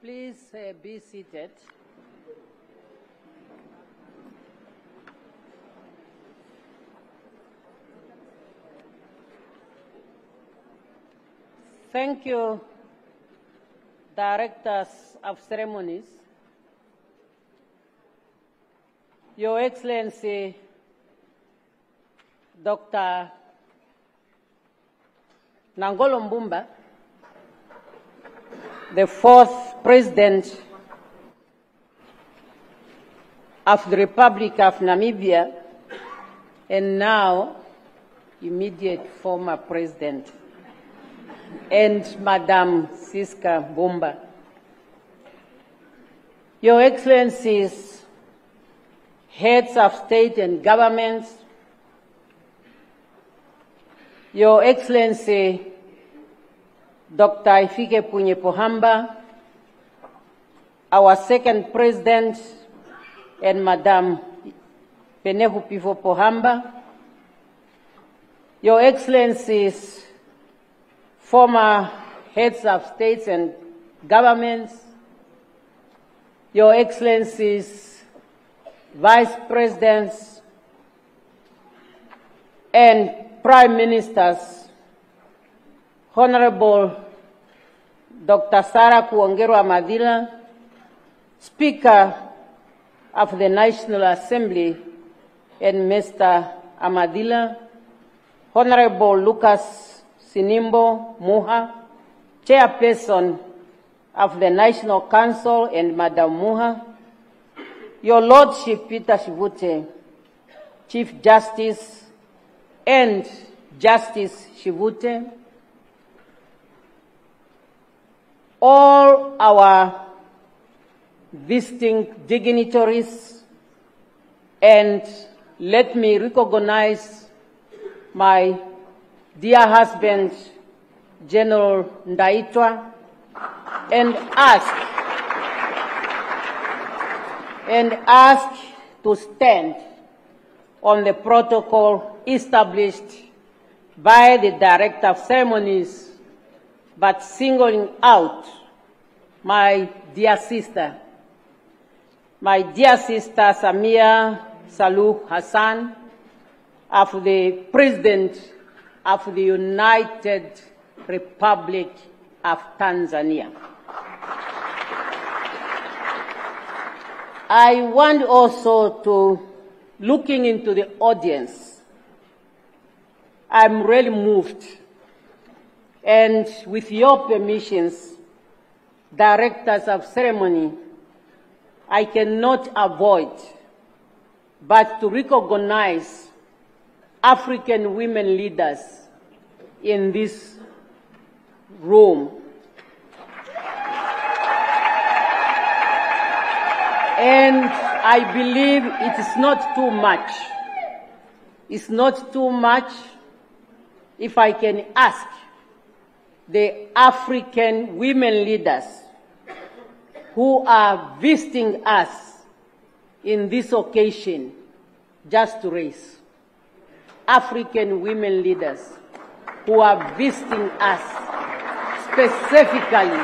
Please be seated. Thank you, Directors of Ceremonies, Your Excellency, Dr. Nangolo Mbumba, the fourth President of the Republic of Namibia, and now immediate former President, and Madam Siska Mbumba. Your Excellencies, Heads of State and Governments, Your Excellency, Dr. Ifike Punye Pohamba, our second President, and Madam Penehu Pifo Pohamba, Your Excellencies, former Heads of States and Governments, Your Excellencies, Vice Presidents, and Prime Ministers, Honorable Dr. Sarah Kuongerwa Madila, Speaker of the National Assembly, and Mr. Amadila, Honorable Lucas Sinimbo Muha, Chairperson of the National Council, and Madam Muha, Your Lordship Peter Shivute, Chief Justice, and Justice Shivute, all our visiting dignitaries, and let me recognize my dear husband, General Ndaitwa, and ask to stand on the protocol established by the Director of Ceremonies, but singling out my dear sister Samia Suluhu Hassan, of the President of the United Republic of Tanzania. I want also to, looking into the audience, I'm really moved, and with your permissions, Directors of Ceremony, I cannot avoid but to recognize African women leaders in this room. And I believe it is not too much. It's not too much if I can ask the African women leaders who are visiting us in this occasion just to raise. African women leaders who are visiting us specifically.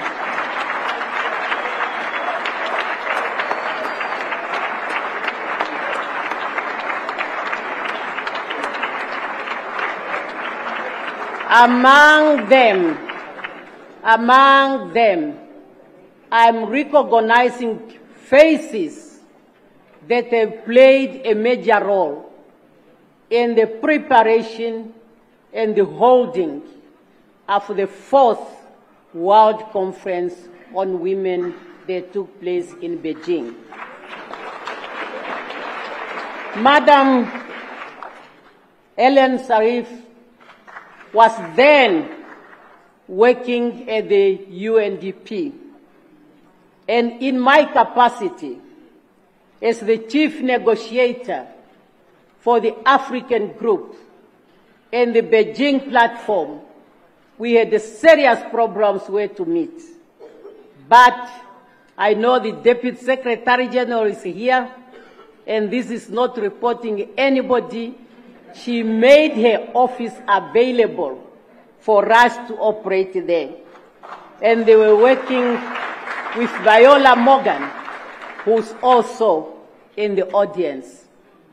Among them, I'm recognizing faces that have played a major role in the preparation and the holding of the 4th World Conference on Women that took place in Beijing. Madam Ellen Sirleaf was then working at the UNDP, and in my capacity as the chief negotiator for the African group and the Beijing platform, we had serious problems where to meet. But I know the Deputy Secretary General is here, and this is not reporting anybody. She made her office available for us to operate there. And they were working with Viola Morgan, who's also in the audience.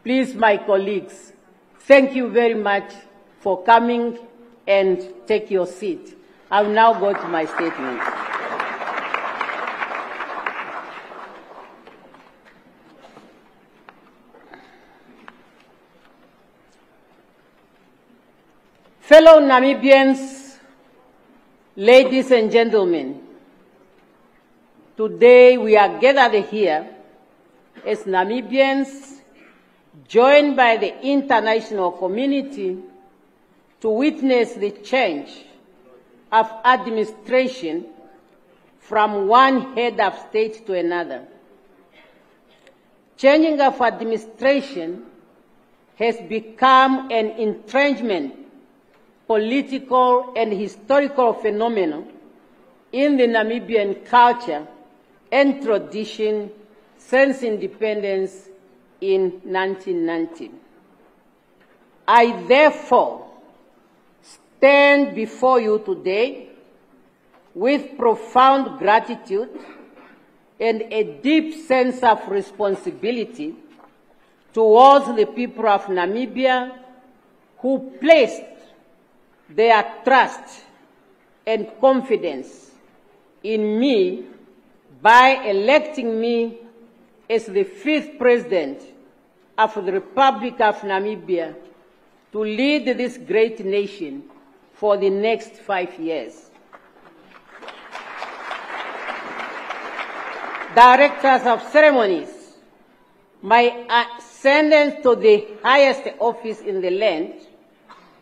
Please, my colleagues, thank you very much for coming and take your seat. I will now go to my statement. Fellow Namibians, ladies and gentlemen, today we are gathered here as Namibians joined by the international community to witness the change of administration from one head of state to another. Changing of administration has become an entrenchment, political and historical phenomenon in the Namibian culture and tradition since independence in 1990. I therefore stand before you today with profound gratitude and a deep sense of responsibility towards the people of Namibia who placed their trust and confidence in me by electing me as the 5th President of the Republic of Namibia to lead this great nation for the next 5 years. Directors of ceremonies, my ascendance to the highest office in the land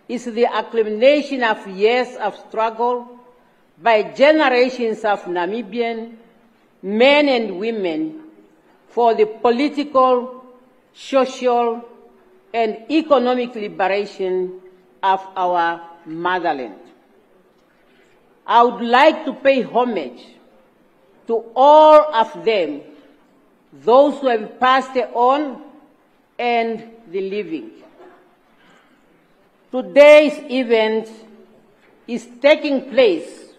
is the accumulation of years of struggle by generations of Namibian men and women for the political, social, and economic liberation of our motherland. I would like to pay homage to all of them, those who have passed on and the living. Today's event is taking place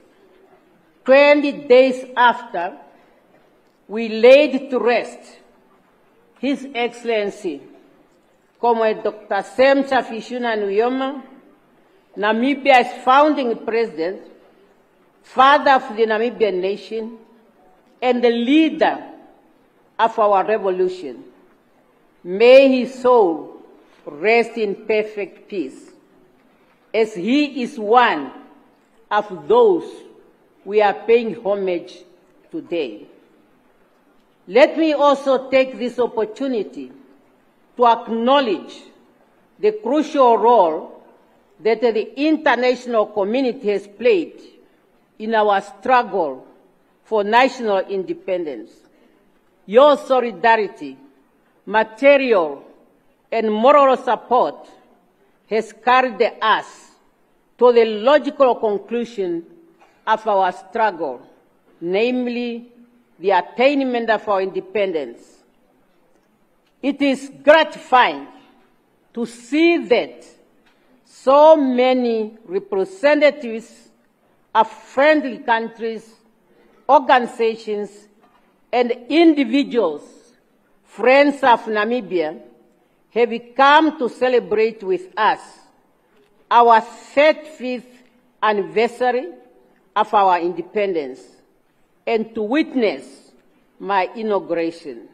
20 days after we laid to rest His Excellency, Comrade Dr. Sam Tshafishuna Nujoma, Namibia's founding president, father of the Namibian nation, and the leader of our revolution. May his soul rest in perfect peace, as he is one of those we are paying homage today. Let me also take this opportunity to acknowledge the crucial role that the international community has played in our struggle for national independence. Your solidarity, material, and moral support has carried us to the logical conclusion of our struggle, namely the attainment of our independence. It is gratifying to see that so many representatives of friendly countries, organizations, and individuals, friends of Namibia, have come to celebrate with us our 35th anniversary of our independence and to witness my inauguration.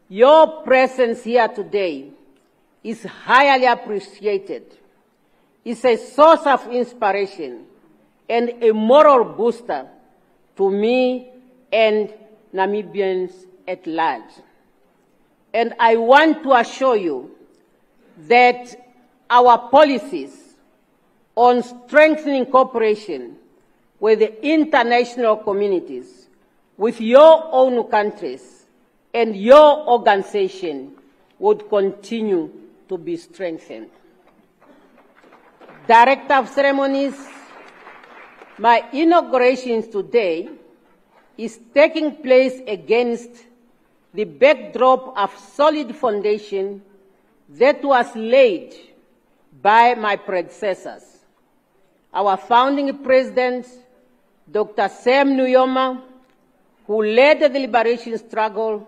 Your presence here today is highly appreciated. It's a source of inspiration and a moral booster to me and Namibians at large. And I want to assure you that our policies on strengthening cooperation with the international communities, with your own countries, and your organization would continue to be strengthened. Director of Ceremonies, my inauguration today is taking place against the backdrop of solid foundation that was laid by my predecessors. Our founding president, Dr. Sam Nujoma, who led the liberation struggle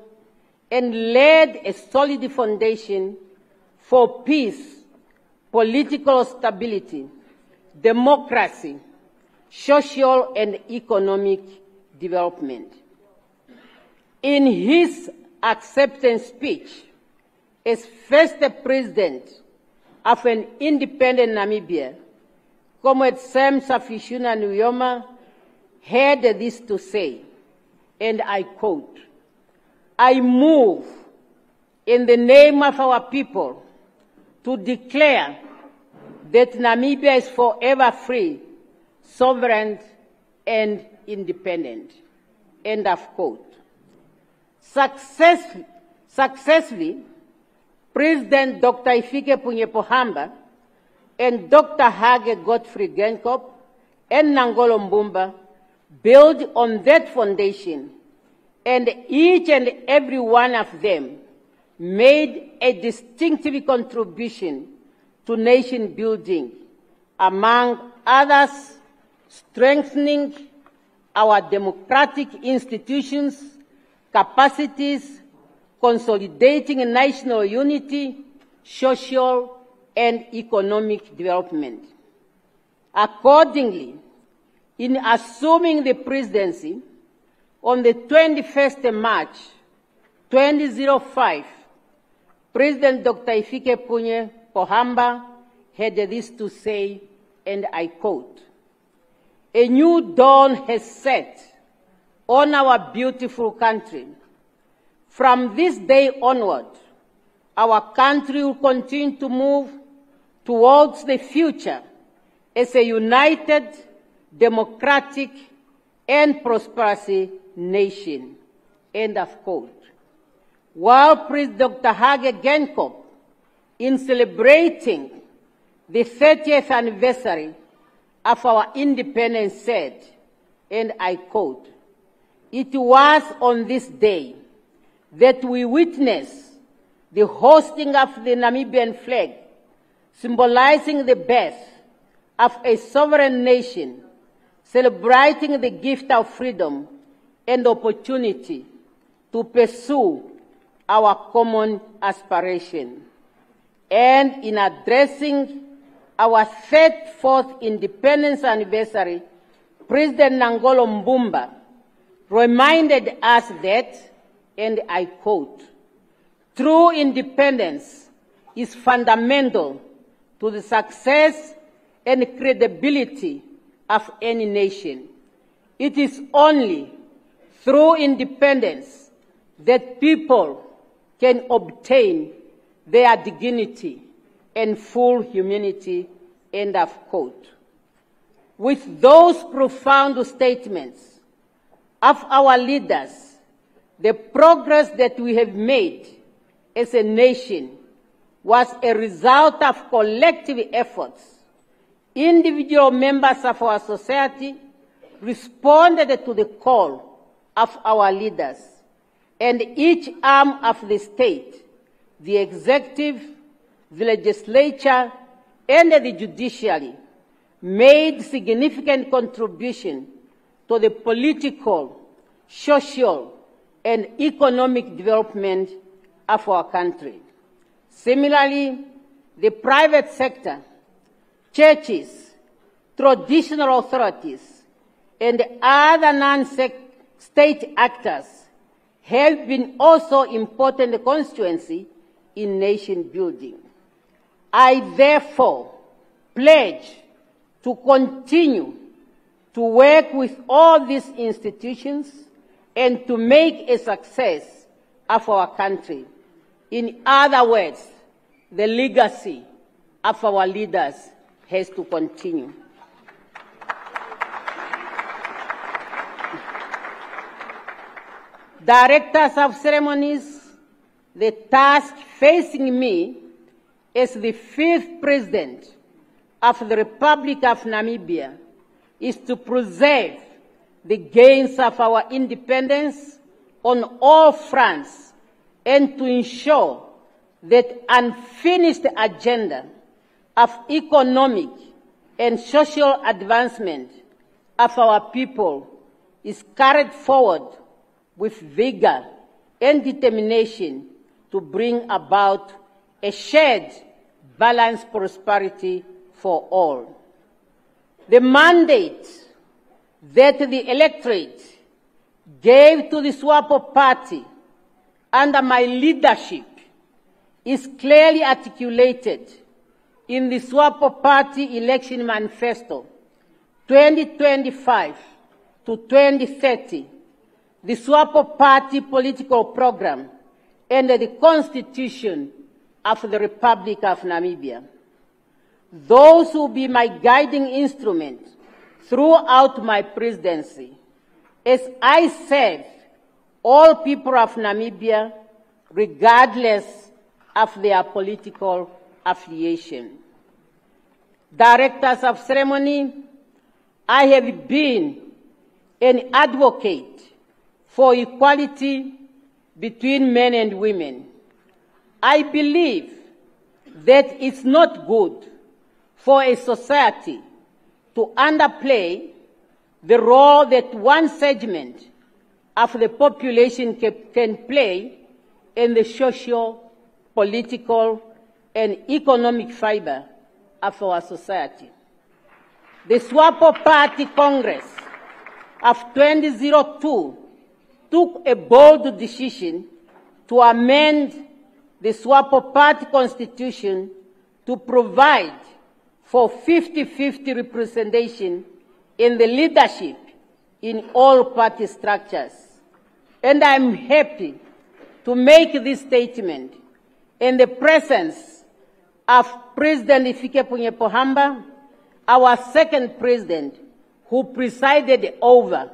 and laid a solid foundation for peace, political stability, democracy, social and economic development. In his acceptance speech as first president of an independent Namibia, Comrade Sam Safishuna Nujoma had this to say, and I quote, "I move in the name of our people to declare that Namibia is forever free, sovereign, and independent." End of quote. Successfully, President Dr. Hifikepunye Pohamba and Dr. Hage Godfrey Geingob and Nangolo Mbumba built on that foundation, and each and every one of them made a distinctive contribution to nation building, among others, strengthening our democratic institutions, capacities, consolidating national unity, social and economic development. Accordingly, in assuming the presidency on the 21st March 2005, President Dr. Hifikepunye Pohamba had this to say, and I quote, "A new dawn has set on our beautiful country. From this day onward, our country will continue to move towards the future as a united, democratic, and prosperous nation." End of quote. While President Dr. Hage Geingob, in celebrating the 30th anniversary of our independence, said, and I quote, "It was on this day that we witnessed the hosting of the Namibian flag, symbolizing the birth of a sovereign nation, celebrating the gift of freedom and opportunity to pursue our common aspiration." And in addressing our 34th independence anniversary, President Nangolo Mbumba reminded us that, and I quote, "True independence is fundamental to the success and credibility of any nation. It is only through independence that people can obtain their dignity and full humanity." End of quote. With those profound statements of our leaders, the progress that we have made as a nation was a result of collective efforts. Individual members of our society responded to the call of our leaders, and each arm of the state, the executive, the legislature, and the judiciary, made significant contribution to the political, social, and economic development of our country. Similarly, the private sector, churches, traditional authorities, and other non-state actors have been also important constituency in nation building. I therefore pledge to continue to work with all these institutions and to make a success of our country. In other words, the legacy of our leaders has to continue. Directors of ceremonies, the task facing me as the 5th President of the Republic of Namibia is to preserve the gains of our independence on all fronts and to ensure that unfinished agenda of economic and social advancement of our people is carried forward with vigor and determination to bring about a shared, balanced prosperity for all. The mandate that the electorate gave to the SWAPO party under my leadership is clearly articulated in the SWAPO Party Election Manifesto 2025 to 2030, the SWAPO Party Political Program, and the Constitution of the Republic of Namibia. Those will be my guiding instrument throughout my presidency as I serve all people of Namibia, regardless of their political affiliation. Directors of ceremony, I have been an advocate for equality between men and women. I believe that it's not good for a society to underplay the role that one segment of the population can play in the social, political, and economic fiber of our society. The SWAPO Party Congress of 2002 took a bold decision to amend the SWAPO Party Constitution to provide for 50-50 representation in the leadership in all party structures. And I'm happy to make this statement in the presence of President Hifikepunye Pohamba, our second president, who presided over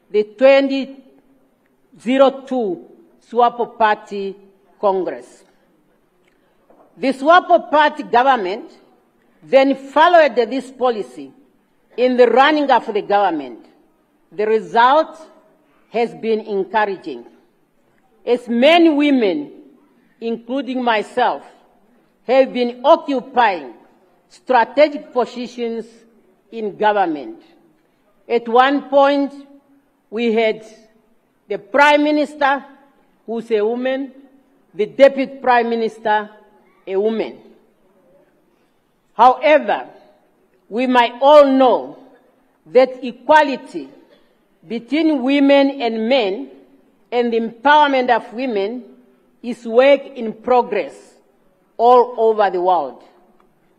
the 2002 SWAPO Party Congress. The SWAPO Party government then followed this policy in the running of the government. The result has been encouraging. As many women, including myself, have been occupying strategic positions in government. At one point, we had the Prime Minister, who's a woman, the Deputy Prime Minister, a woman. However, we might all know that equality between women and men and the empowerment of women is work in progress all over the world.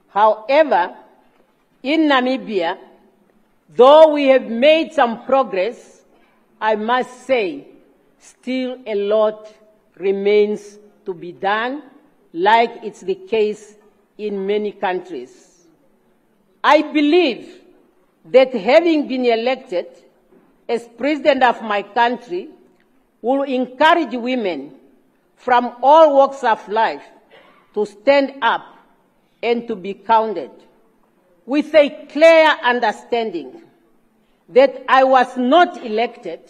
However, in Namibia, though we have made some progress, I must say still a lot remains to be done, like it's the case in many countries. I believe that having been elected as president of my country will encourage women from all walks of life to stand up and to be counted, with a clear understanding that I was not elected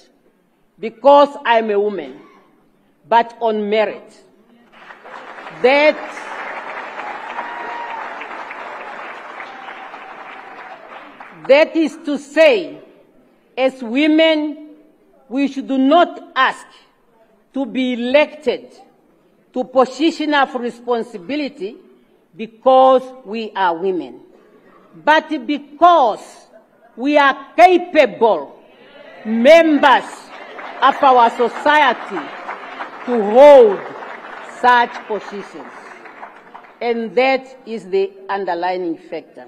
because I'm a woman, but on merit. That is to say, as women, we should not ask to be elected to position of responsibility because we are women, but because we are capable members of our society to hold such positions. And that is the underlying factor.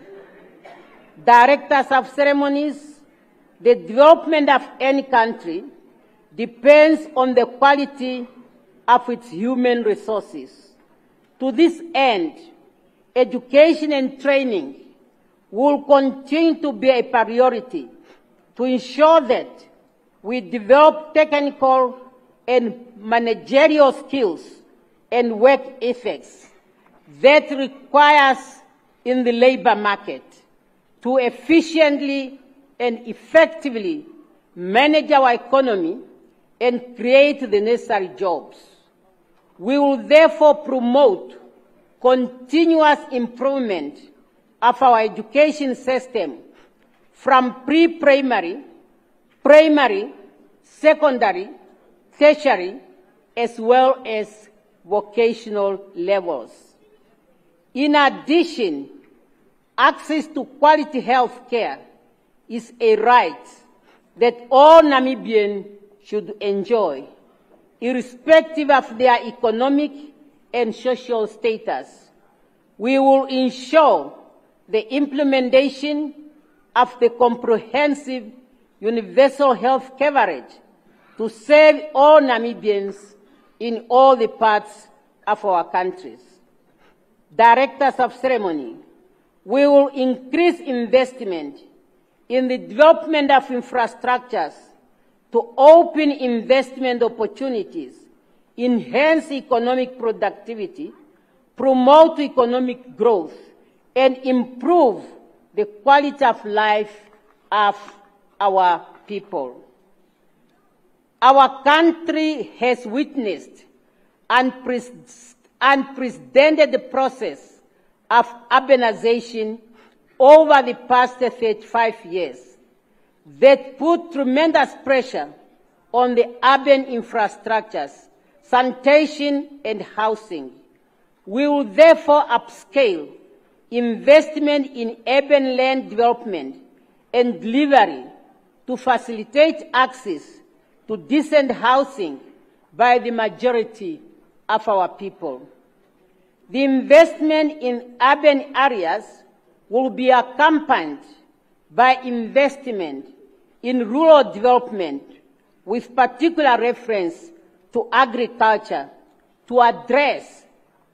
Directors of ceremonies, the development of any country depends on the quality of its human resources. To this end, education and training will continue to be a priority to ensure that we develop technical and managerial skills and work ethics that requires in the labor market to efficiently and effectively manage our economy and create the necessary jobs. We will therefore promote continuous improvement of our education system from pre-primary, primary, secondary, tertiary, as well as vocational levels. In addition, access to quality health care is a right that all Namibians should enjoy, irrespective of their economic and social status. We will ensure the implementation of the comprehensive universal health coverage to serve all Namibians in all the parts of our countries. Directors of ceremony, we will increase investment in the development of infrastructures to open investment opportunities, enhance economic productivity, promote economic growth, and improve the quality of life of our people. Our country has witnessed unprecedented process of urbanization over the past 35 years that put tremendous pressure on the urban infrastructures, sanitation, and housing. We will therefore upscale investment in urban land development and delivery to facilitate access to decent housing by the majority of our people. The investment in urban areas will be accompanied by investment in rural development with particular reference to agriculture to address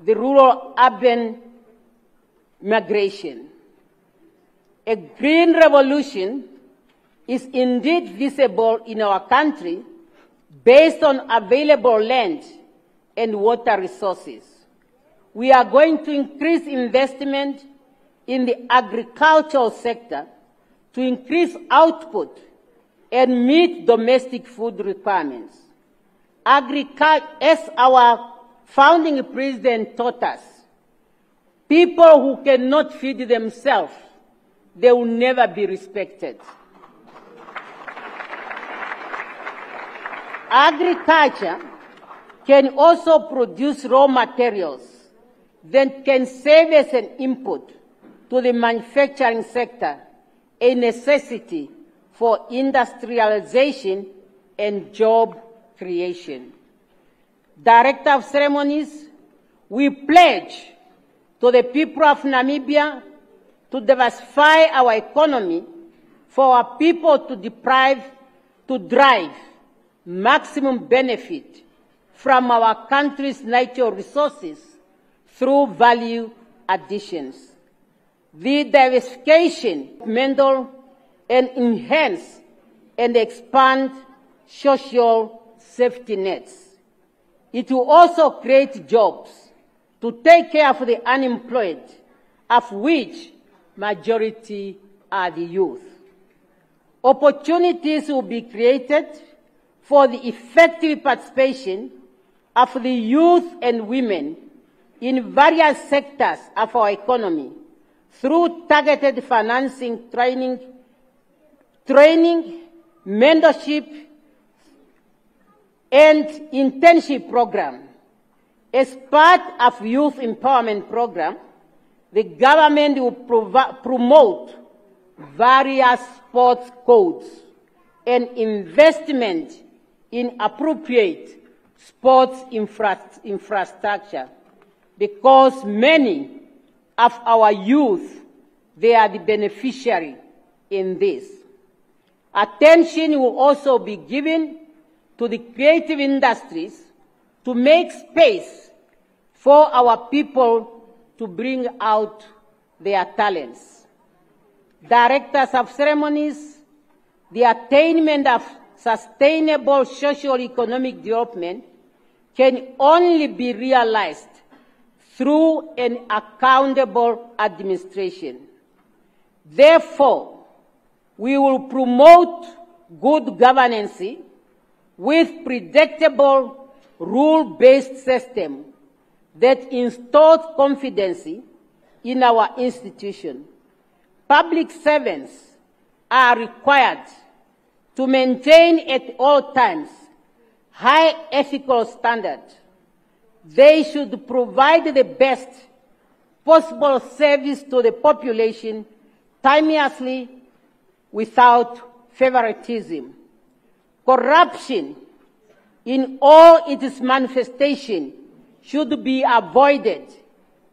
the rural-urban migration. A green revolution is indeed visible in our country based on available land and water resources. We are going to increase investment in the agricultural sector to increase output and meet domestic food requirements. As our founding president taught us, people who cannot feed themselves, they will never be respected. Agriculture can also produce raw materials that can serve as an input to the manufacturing sector, a necessity for industrialization and job creation. Director of Ceremonies, we pledge to the people of Namibia to diversify our economy for our people to drive maximum benefit from our country's natural resources through value additions. The diversification, mental, and enhance and expand social safety nets. It will also create jobs to take care of the unemployed, of which majority are the youth. Opportunities will be created for the effective participation of the youth and women in various sectors of our economy through targeted financing, training, mentorship, and internship program. As part of youth empowerment program, the government will promote various sports codes and investment in appropriate sports infrastructure, because many of our youth, they are the beneficiary in this. Attention will also be given to the creative industries to make space for our people to bring out their talents. Directors of ceremonies, the attainment of sustainable socio-economic development can only be realized through an accountable administration. Therefore, we will promote good governance with predictable, rule-based system that instills confidence in our institution. Public servants are required to maintain at all times high ethical standards. They should provide the best possible service to the population timelessly without favoritism. Corruption in all its manifestations should be avoided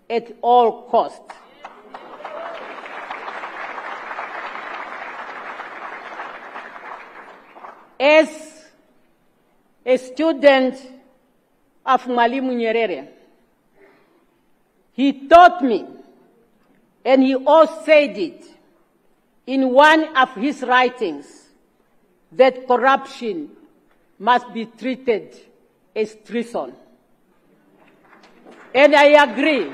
at all costs. As a student of Mwalimu Nyerere, he taught me, and he also said it in one of his writings, that corruption must be treated as treason. And I agree,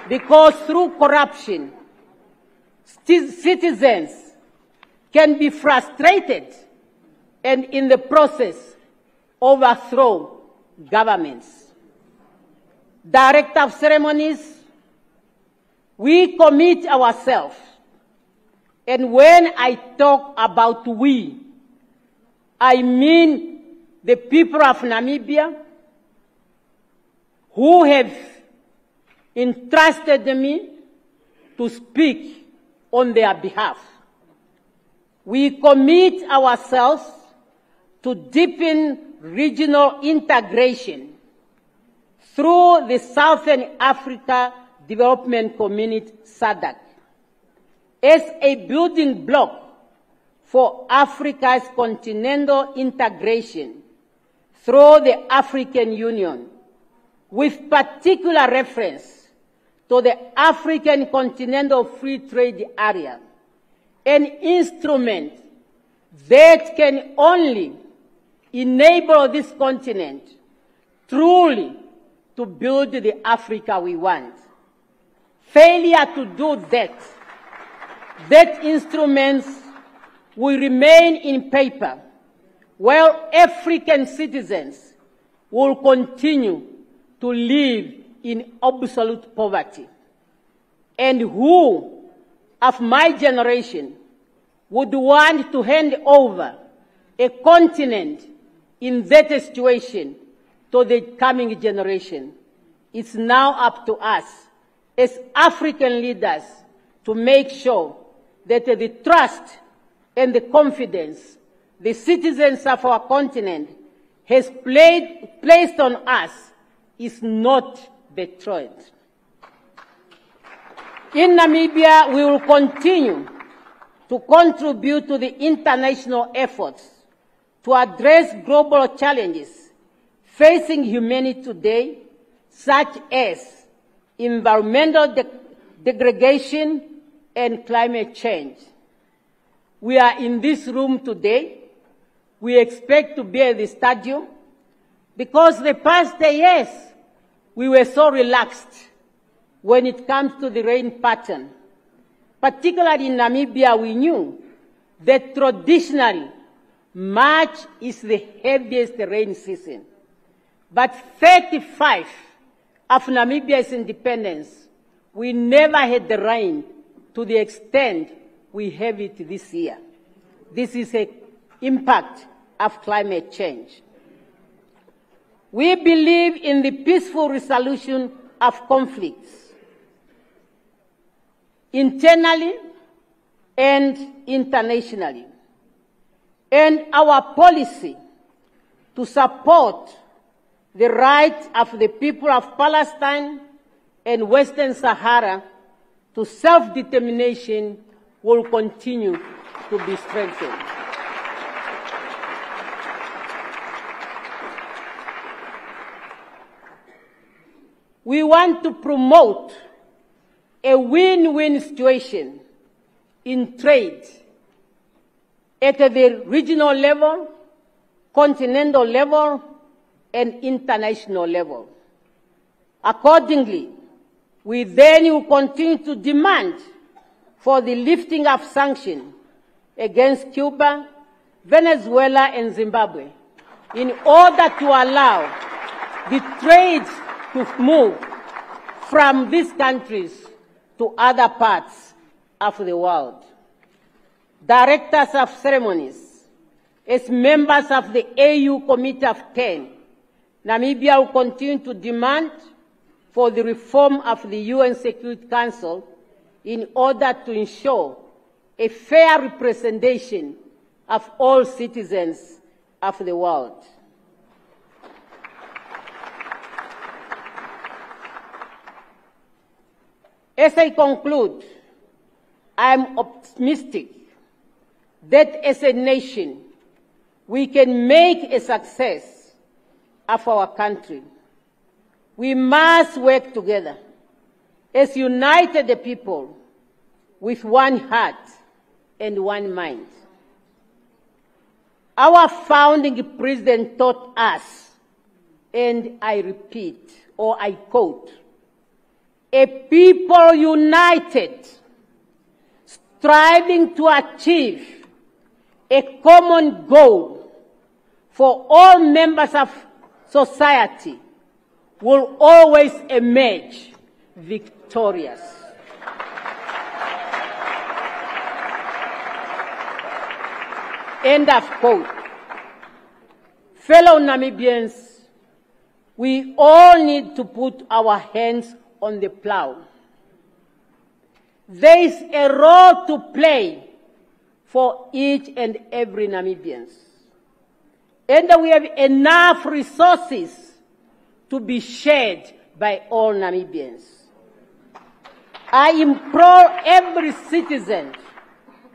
because through corruption, citizens can be frustrated and in the process overthrow governments. Director of ceremonies, we commit ourselves. And when I talk about we, I mean the people of Namibia who have entrusted me to speak on their behalf. We commit ourselves to deepen regional integration through the Southern Africa Development Community, SADC, as a building block for Africa's continental integration through the African Union, with particular reference to the African Continental Free Trade Area, an instrument that can only enable this continent truly to build the Africa we want. Failure to do that instruments will remain in paper, while African citizens will continue to live in absolute poverty. And who of my generation would want to hand over a continent in that situation to the coming generation? It's now up to us as African leaders to make sure that the trust and the confidence the citizens of our continent has placed on us is not betrayed. In Namibia, we will continue to contribute to the international efforts to address global challenges facing humanity today, such as environmental degradation and climate change. We are in this room today. We expect to be at the stadium because the past years we were so relaxed when it comes to the rain pattern. Particularly in Namibia, we knew that traditionally March is the heaviest rain season. But 35 of Namibia's independence, we never had the rain to the extent we have it this year. This is an impact of climate change. We believe in the peaceful resolution of conflicts, internally and internationally. And our policy to support the right of the people of Palestine and Western Sahara to self-determination will continue to be strengthened. We want to promote a win-win situation in trade at the regional level, continental level, and international level. Accordingly, we then will continue to demand for the lifting of sanctions against Cuba, Venezuela, and Zimbabwe in order to allow the trade to move from these countries to other parts of the world. Directors of ceremonies, as members of the AU Committee of 10, Namibia will continue to demand for the reform of the UN Security Council in order to ensure a fair representation of all citizens of the world. As I conclude, I am optimistic that as a nation, we can make a success of our country. We must work together as united people with one heart and one mind. Our founding president taught us, and I repeat, or I quote, "A people united, striving to achieve a common goal for all members of society will always emerge victorious." End of quote. Fellow Namibians, we all need to put our hands on the plow. There is a role to play for each and every Namibian. And we have enough resources to be shared by all Namibians. I implore every citizen,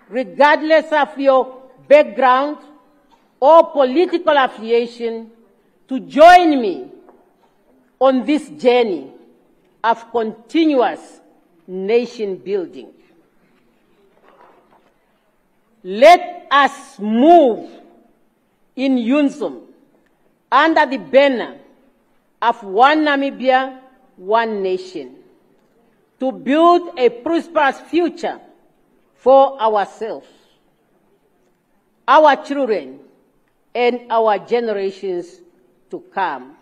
regardless of your background or political affiliation, to join me on this journey of continuous nation building. Let us move in unison under the banner of one Namibia, one nation, to build a prosperous future for ourselves, our children, and our generations to come.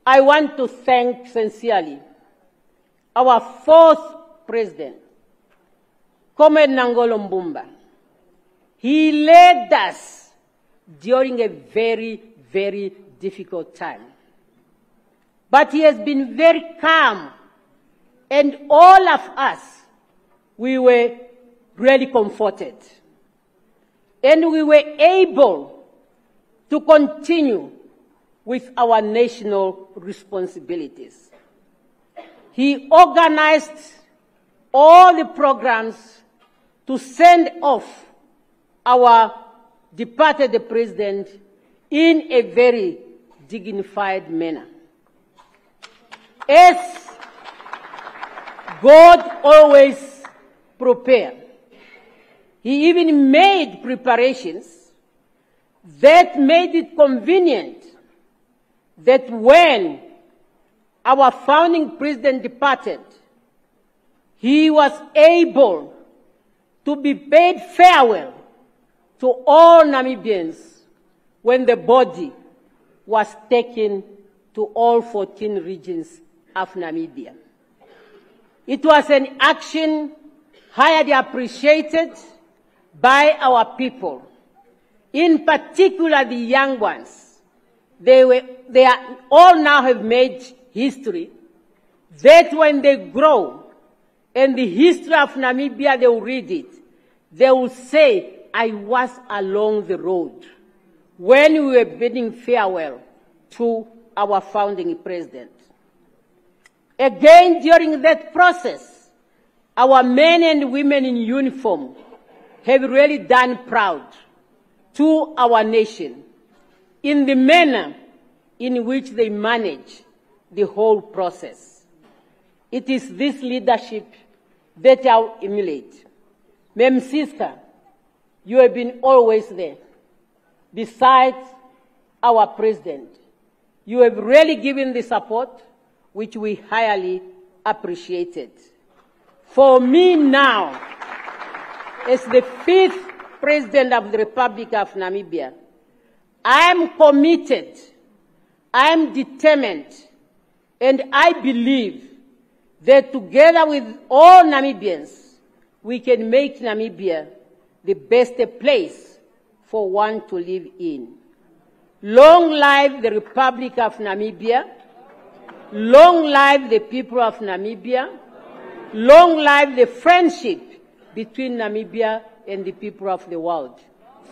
I want to thank sincerely our fourth president, Comrade Nangolo Mbumba. He led us during a very, very difficult time. But he has been very calm, and all of us, we were really comforted. And we were able to continue with our national responsibilities. He organized all the programs to send off our departed president in a very dignified manner. As God always prepared, he even made preparations that made it convenient that when our founding president departed, he was able to be paid farewell to all Namibians when the body was taken to all 14 regions of Namibia. It was an action highly appreciated by our people, in particular the young ones. They all now have made history, that when they grow and the history of Namibia, they will read it, they will say, I was along the road when we were bidding farewell to our founding president. Again, during that process, our men and women in uniform have really done proud to our nation in the manner in which they manage the whole process. It is this leadership that I will emulate. Mem Siska, you have been always there. Besides our president, you have really given the support which we highly appreciated. For me now, as the fifth president of the Republic of Namibia, I am committed, I am determined, and I believe that together with all Namibians, we can make Namibia the best place for one to live in. Long live the Republic of Namibia. Long live the people of Namibia. Long live the friendship between Namibia and the people of the world.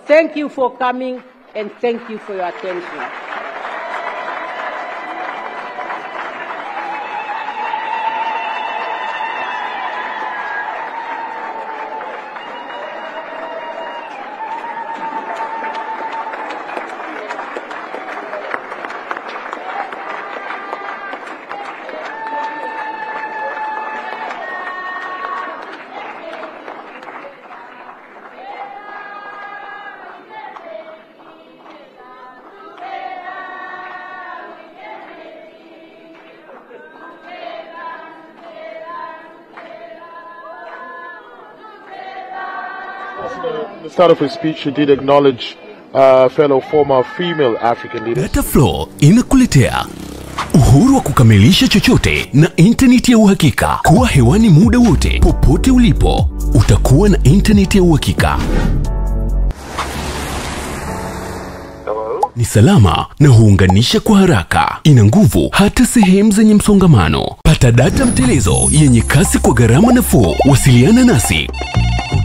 Thank you for coming and thank you for your attention. At the start of his speech, he did acknowledge fellow former female African leaders. Dataflow inakuletea uhuru wa kukamilisha chochote na internet ya uhakika. Kuwa hewani muda wote, popote ulipo, utakuwa na internet ya uhakika. Ni salama na huunganisha kwa haraka. Ina nguvu hata sehemu zenye msongamano. Pata data mtelezo yenye kasi kwa gharama nafuu. Wasiliana nasi.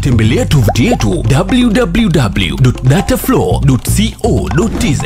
Tembelea tovuti yetu www.dataflow.co.tz.